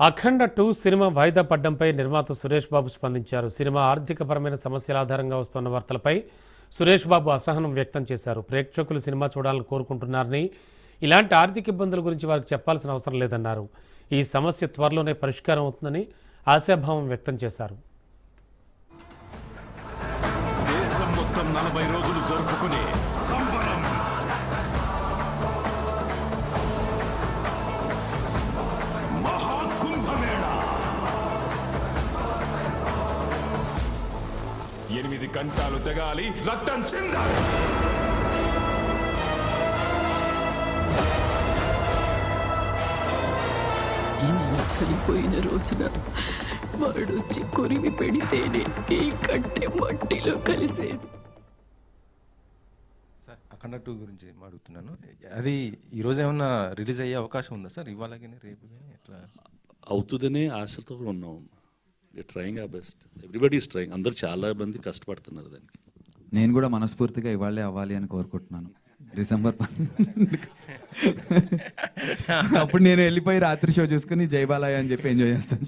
అఖండ 2 cinema వాయిదా పడ్డంపై నిర్మాత సురేష్ బాబు స్పందించారు. సినిమా ఆర్థికపరమైన సమస్యల ఆధారంగా వస్తున్న వార్తలపై సురేష్ బాబు అసహనం వ్యక్తం చేశారు. ప్రేక్షకులు సినిమా చూడాలని కోరుకుంటున్నారని, ఇలాంటి ఆర్థిక ఇబ్బందుల గురించి వారికి చెప్పాల్సిన అవసరం లేదన్నారు. ఈ సమస్య త్వరలోనే పరిష్కారం అవుతుందని ఆశాభావం వ్యక్తం చేశారు. దేశం మొత్తం 40 రోజులు జరుపుకునే సంబరం మహాకుంభమేళా 8 గంటలు తెగాలి, రక్తం చిందాలి. చనిపోయిన రోజున వాడొచ్చి కొరివి పెడితేనే ఈ కట్టె మట్టిలో కలిసేది. సార్ అఖండ 2 గురించి అడుగుతున్నాను. అది ఈరోజు ఏమన్నా రిలీజ్ అయ్యే అవకాశం ఉందా సార్? ఇవాళ రేపు ఎట్లా అవుతుందనే ఆశతో ఉన్నాం. ట్రయింగ్ ఆ బెస్ట్, ఎవ్రీబడి ఈస్ ట్రయింగ్. అందరు చాలా మంది కష్టపడుతున్నారు దానికి. నేను కూడా మనస్ఫూర్తిగా ఇవాళే అవ్వాలి అని కోరుకుంటున్నాను. డిసెంబర్ అప్పుడు నేను వెళ్ళిపోయి రాత్రి షో చూసుకుని జై బాలయ్య అని చెప్పి ఎంజాయ్ చేస్తాను.